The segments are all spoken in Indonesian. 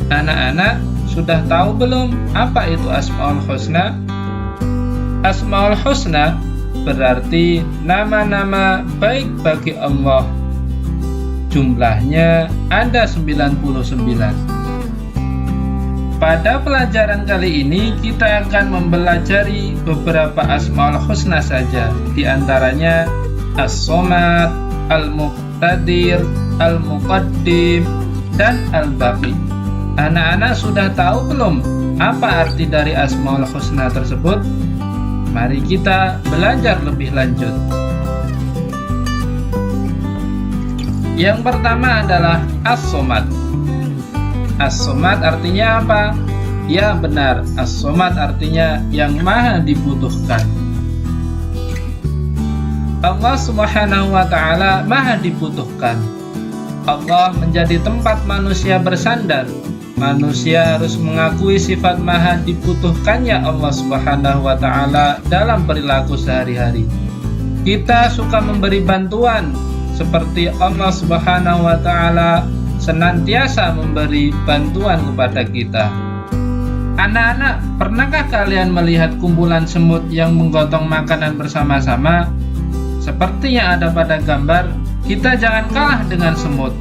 Anak-anak sudah tahu belum apa itu Asmaul Husna? Asmaul Husna berarti nama-nama baik bagi Allah. Jumlahnya ada 99. Pada pelajaran kali ini kita akan mempelajari beberapa Asmaul Husna saja. Di antaranya As-Somad, Al-Muqtadir, Al-Muqaddim, dan Al-Baqi. Anak-anak sudah tahu belum apa arti dari Asmaul Husna tersebut? Mari kita belajar lebih lanjut. Yang pertama adalah As-Somad. As-Somad artinya apa? Ya benar, As-Somad artinya yang maha dibutuhkan. Allah Subhanahu wa ta'ala maha dibutuhkan. Allah menjadi tempat manusia bersandar. Manusia harus mengakui sifat maha dibutuhkannya Allah Subhanahu wa ta'ala dalam perilaku sehari-hari. Kita suka memberi bantuan seperti Allah Subhanahu wa ta'ala senantiasa memberi bantuan kepada kita. Anak-anak, pernahkah kalian melihat kumpulan semut yang menggotong makanan bersama-sama? Seperti yang ada pada gambar, kita jangan kalah dengan semut.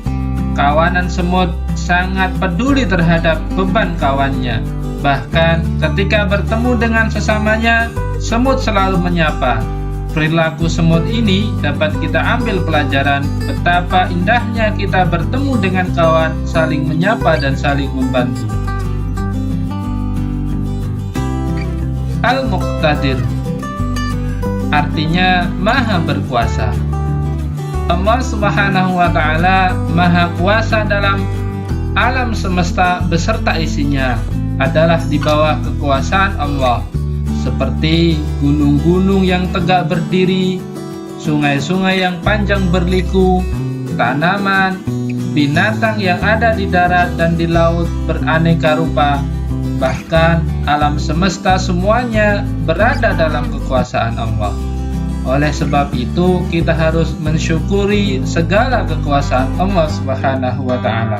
Kawanan semut sangat peduli terhadap beban kawannya. Bahkan ketika bertemu dengan sesamanya, semut selalu menyapa. Perilaku semut ini dapat kita ambil pelajaran betapa indahnya kita bertemu dengan kawan, saling menyapa dan saling membantu. Al-Muqtadir artinya maha berkuasa. Allah Subhanahu wa ta'ala maha kuasa dalam alam semesta beserta isinya adalah di bawah kekuasaan Allah. Seperti gunung-gunung yang tegak berdiri, sungai-sungai yang panjang berliku, tanaman, binatang yang ada di darat dan di laut beraneka rupa. Bahkan alam semesta semuanya berada dalam kekuasaan Allah. Oleh sebab itu kita harus mensyukuri segala kekuasaan Allah Subhanahu wa ta'ala.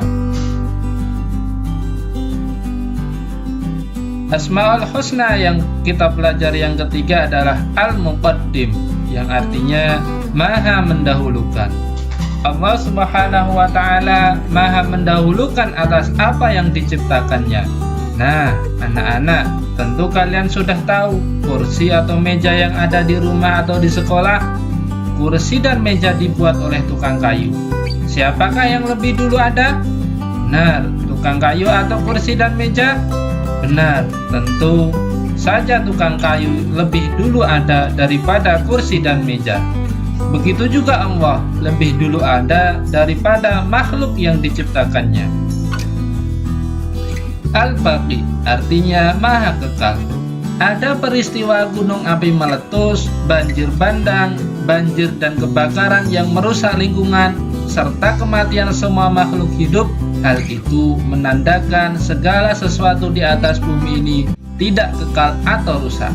Asmaul Husna yang kita pelajari yang ketiga adalah Al-Muqaddim, yang artinya maha mendahulukan. Allah Subhanahu wa ta'ala maha mendahulukan atas apa yang diciptakannya. Nah, anak-anak, tentu kalian sudah tahu kursi atau meja yang ada di rumah atau di sekolah. Kursi dan meja dibuat oleh tukang kayu. Siapakah yang lebih dulu ada? Benar, tukang kayu atau kursi dan meja? Benar, tentu saja tukang kayu lebih dulu ada daripada kursi dan meja. Begitu juga Allah lebih dulu ada daripada makhluk yang diciptakannya. Al-Baqi artinya maha kekal. Ada peristiwa gunung api meletus, banjir bandang, banjir dan kebakaran yang merusak lingkungan, serta kematian semua makhluk hidup. Hal itu menandakan segala sesuatu di atas bumi ini tidak kekal atau rusak.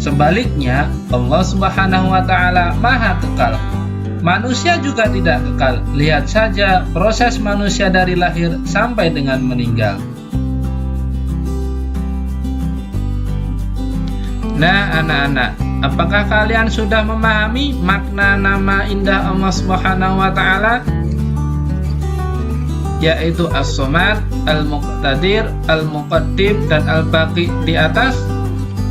Sebaliknya, Allah Subhanahu wa ta'ala maha kekal. Manusia juga tidak kekal. Lihat saja proses manusia dari lahir sampai dengan meninggal. Nah, anak-anak, apakah kalian sudah memahami makna nama indah Allah Subhanahu wa ta'ala? Yaitu As-Somad, Al-Muqtadir, Al-Muqaddim, dan Al-Baqi di atas.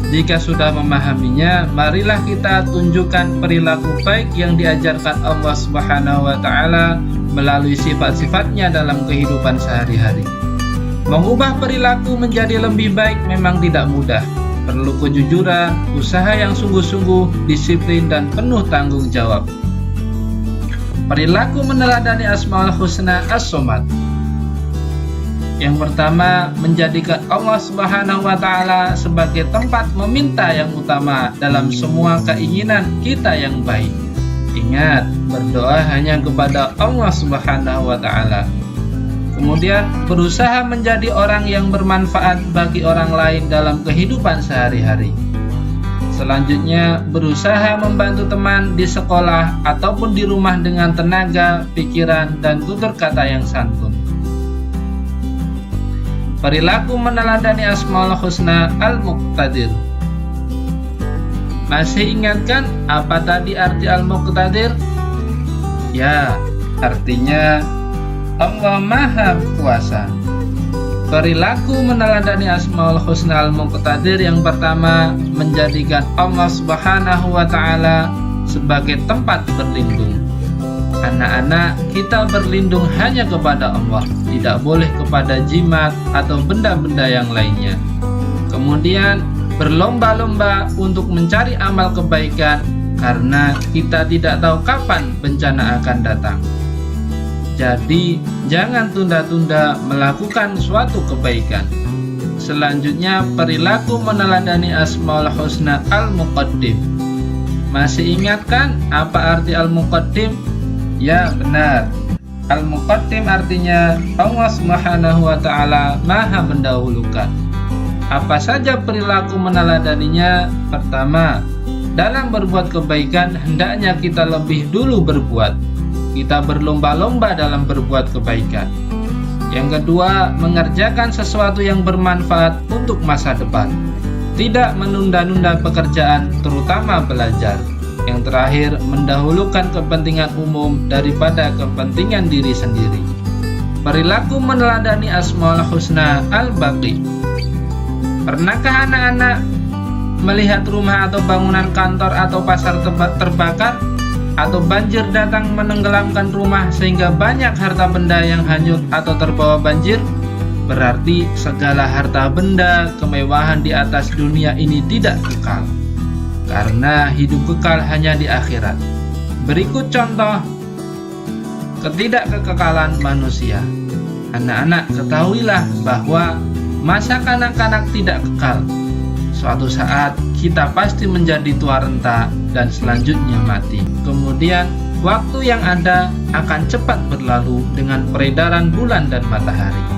Jika sudah memahaminya, marilah kita tunjukkan perilaku baik yang diajarkan Allah Subhanahu wa ta'ala melalui sifat-sifatnya dalam kehidupan sehari-hari. Mengubah perilaku menjadi lebih baik memang tidak mudah. Perlu kejujuran, usaha yang sungguh-sungguh, disiplin, dan penuh tanggung jawab. Perilaku meneladani Asmaul Husna As-Somad. Yang pertama, menjadikan Allah Subhanahu wa ta'ala sebagai tempat meminta yang utama dalam semua keinginan kita yang baik. Ingat, berdoa hanya kepada Allah Subhanahu wa ta'ala. Kemudian, berusaha menjadi orang yang bermanfaat bagi orang lain dalam kehidupan sehari-hari. Selanjutnya, berusaha membantu teman di sekolah ataupun di rumah dengan tenaga, pikiran, dan tutur kata yang santun. perilaku meneladani Asmaul Husna Al-Muqtadir. Masih ingatkan apa tadi arti Al-Muqtadir? Ya, artinya Allah Maha Kuasa. Perilaku meneladani Asmaul Husna Al-Muqtadir yang pertama menjadikan Allah Subhanahu wa Ta'ala sebagai tempat berlindung. Anak-anak, kita berlindung hanya kepada Allah, tidak boleh kepada jimat atau benda-benda yang lainnya. Kemudian berlomba-lomba untuk mencari amal kebaikan karena kita tidak tahu kapan bencana akan datang. Jadi jangan tunda-tunda melakukan suatu kebaikan. Selanjutnya, perilaku meneladani Asmaul Husna Al-Muqaddim. Masih ingatkan apa arti Al-Muqaddim? Ya, benar. Al-Muqaddim artinya Allah Subhanahu wa Ta'ala Maha mendahulukan. Apa saja perilaku meneladaninya? Pertama, dalam berbuat kebaikan hendaknya kita lebih dulu berbuat. Kita berlomba-lomba dalam berbuat kebaikan. Yang kedua, mengerjakan sesuatu yang bermanfaat untuk masa depan. Tidak menunda-nunda pekerjaan, terutama belajar. Yang terakhir, mendahulukan kepentingan umum daripada kepentingan diri sendiri. Perilaku meneladani Asmaul Husna Al-Baqi. Pernahkah anak-anak melihat rumah atau bangunan kantor atau pasar terbakar? Atau banjir datang menenggelamkan rumah sehingga banyak harta benda yang hanyut atau terbawa banjir? Berarti segala harta benda, kemewahan di atas dunia ini tidak kekal. Karena hidup kekal hanya di akhirat. Berikut contoh ketidakkekekalan manusia. Anak-anak, ketahuilah bahwa masa kanak-kanak tidak kekal. Suatu saat kita pasti menjadi tua renta dan selanjutnya mati. Kemudian waktu yang ada akan cepat berlalu dengan peredaran bulan dan matahari.